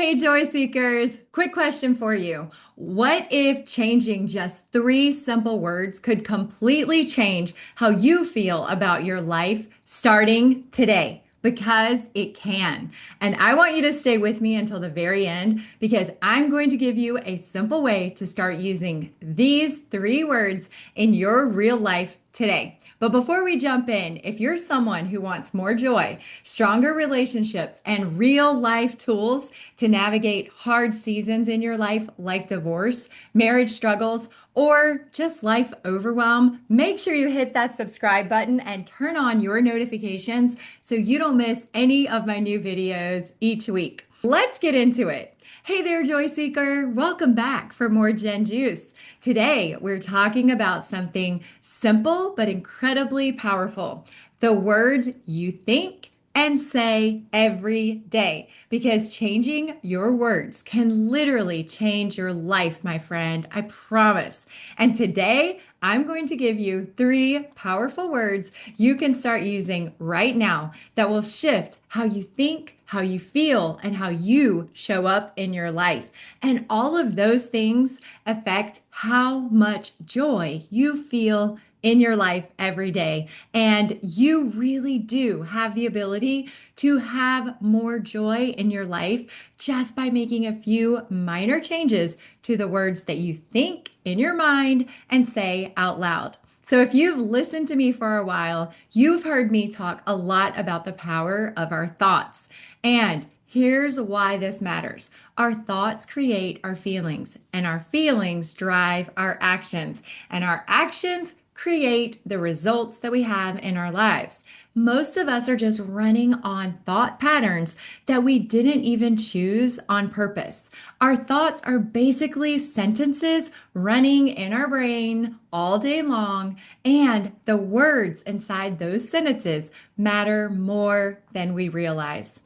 Hey, joy seekers, quick question for you. What if changing just three simple words could completely change how you feel about your life starting today? Because it can. And I want you to stay with me until the very end because I'm going to give you a simple way to start using these three words in your real life today. But before we jump in, if you're someone who wants more joy, stronger relationships, and real life tools to navigate hard seasons in your life like divorce, marriage struggles, or just life overwhelm, make sure you hit that subscribe button and turn on your notifications so you don't miss any of my new videos each week. Let's get into it. Hey there, Joy Seeker. Welcome back for more Gen Juice. Today, we're talking about something simple but incredibly powerful. The words you think and say every day, because changing your words can literally change your life, my friend. I promise. And today, I'm going to give you three powerful words you can start using right now that will shift how you think, how you feel, and how you show up in your life. And all of those things affect how much joy you feel in your life every day. And you really do have the ability to have more joy in your life just by making a few minor changes to the words that you think in your mind and say out loud. So if you've listened to me for a while, you've heard me talk a lot about the power of our thoughts. And here's why this matters. Our thoughts create our feelings, and our feelings drive our actions, and our actions create the results that we have in our lives. Most of us are just running on thought patterns that we didn't even choose on purpose. Our thoughts are basically sentences running in our brain all day long, and the words inside those sentences matter more than we realize.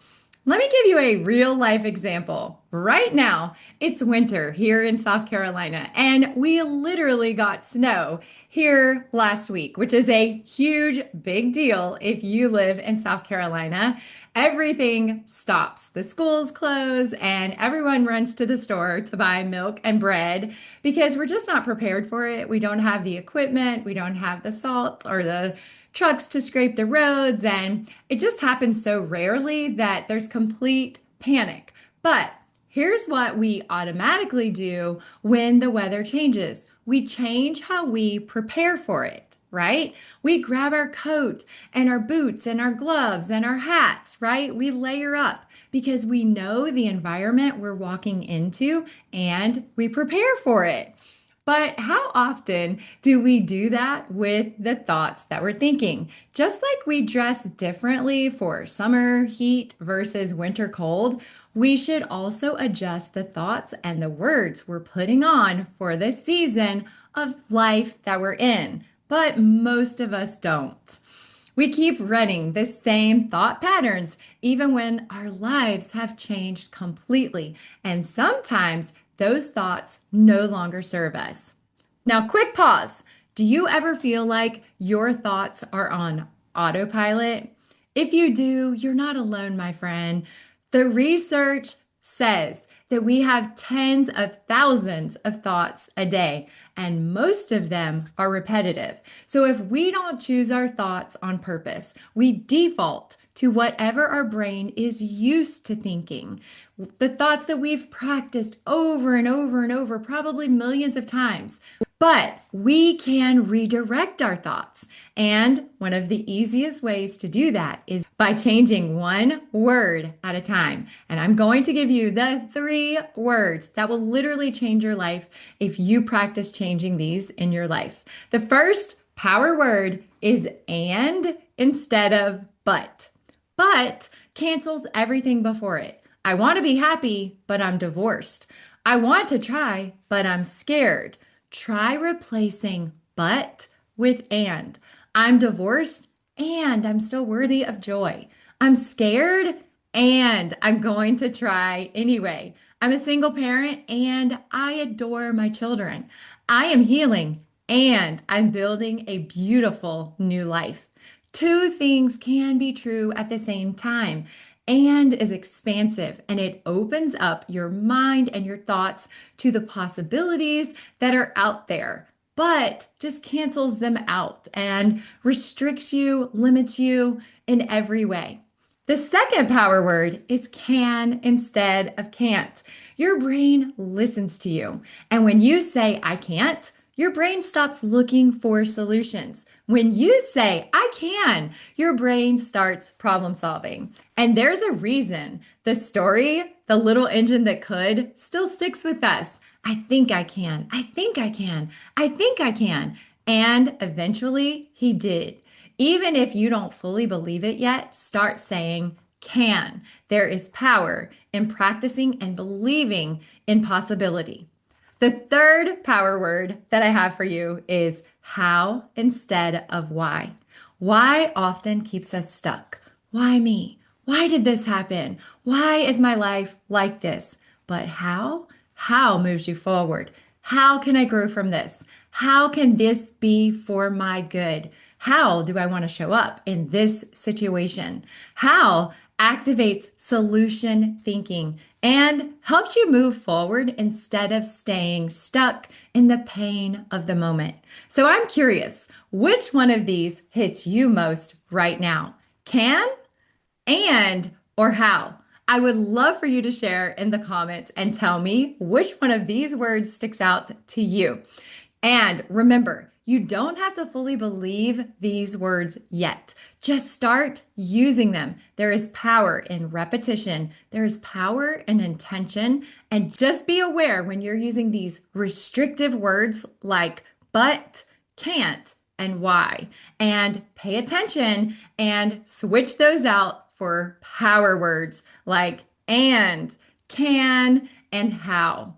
Let me give you a real life example. Right now, it's winter here in South Carolina, and we literally got snow here last week, which is a huge, big deal if you live in South Carolina. Everything stops. The schools close, and everyone runs to the store to buy milk and bread because we're just not prepared for it. We don't have the equipment, we don't have the salt or the trucks to scrape the roads, and it just happens so rarely that there's complete panic. But here's what we automatically do when the weather changes. We change how we prepare for it, right? We grab our coat and our boots and our gloves and our hats, right? We layer up because we know the environment we're walking into and we prepare for it. But how often do we do that with the thoughts that we're thinking? Just like we dress differently for summer heat versus winter cold, we should also adjust the thoughts and the words we're putting on for the season of life that we're in. But most of us don't. We keep running the same thought patterns even when our lives have changed completely. And sometimes those thoughts no longer serve us. Now, quick pause. Do you ever feel like your thoughts are on autopilot? If you do, you're not alone, my friend. The research says that we have tens of thousands of thoughts a day, and most of them are repetitive. So if we don't choose our thoughts on purpose, we default to whatever our brain is used to thinking. The thoughts that we've practiced over and over and over, probably millions of times. But we can redirect our thoughts. And one of the easiest ways to do that is by changing one word at a time. And I'm going to give you the three words that will literally change your life if you practice changing these in your life. The first power word is and instead of but. But cancels everything before it. I want to be happy, but I'm divorced. I want to try, but I'm scared. Try replacing but with and. I'm divorced and I'm still worthy of joy. I'm scared and I'm going to try anyway. I'm a single parent and I adore my children. I am healing and I'm building a beautiful new life. Two things can be true at the same time. and is expansive, and it opens up your mind and your thoughts to the possibilities that are out there, but just cancels them out and restricts you, limits you in every way. The second power word is can instead of can't. Your brain listens to you. And when you say, I can't, your brain stops looking for solutions. When you say, I can, your brain starts problem solving. And there's a reason the story, the little engine that could, still sticks with us. I think I can. I think I can. I think I can. And eventually he did. Even if you don't fully believe it yet, start saying can. There is power in practicing and believing in possibility. The third power word that I have for you is how instead of why. Why often keeps us stuck. Why me? Why did this happen? Why is my life like this? But how? How moves you forward? How can I grow from this? How can this be for my good? How do I want to show up in this situation? How activates solution thinking and helps you move forward instead of staying stuck in the pain of the moment. So I'm curious, which one of these hits you most right now? Can, and, or how? I would love for you to share in the comments and tell me which one of these words sticks out to you. And remember, you don't have to fully believe these words yet. Just start using them. There is power in repetition. There is power in intention. And just be aware when you're using these restrictive words like but, can't, and why. And pay attention and switch those out for power words like and, can, and how.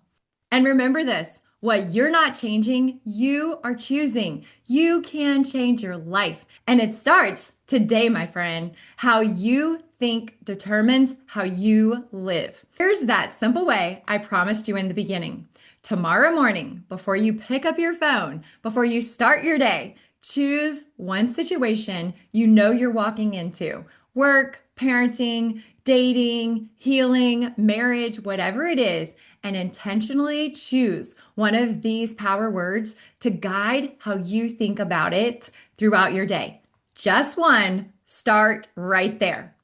And remember this, what you're not changing, you are choosing. You can change your life. And it starts today, my friend. How you think determines how you live. Here's that simple way I promised you in the beginning. Tomorrow morning, before you pick up your phone, before you start your day, choose one situation you know you're walking into. Work, parenting, dating, healing, marriage, whatever it is, and intentionally choose one of these power words to guide how you think about it throughout your day. Just one, start right there.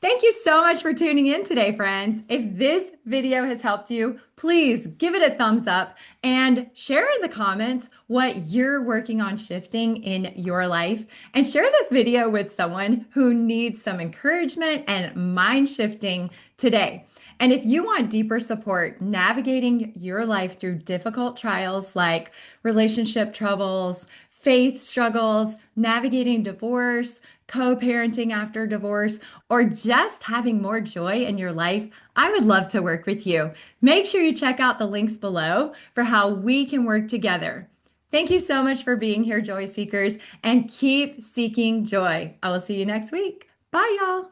Thank you so much for tuning in today, friends. If this video has helped you, please give it a thumbs up and share in the comments what you're working on shifting in your life. And share this video with someone who needs some encouragement and mind shifting today. And if you want deeper support navigating your life through difficult trials like relationship troubles, faith struggles, navigating divorce, co-parenting after divorce, or just having more joy in your life, I would love to work with you. Make sure you check out the links below for how we can work together. Thank you so much for being here, Joy Seekers, and keep seeking joy. I will see you next week. Bye, y'all.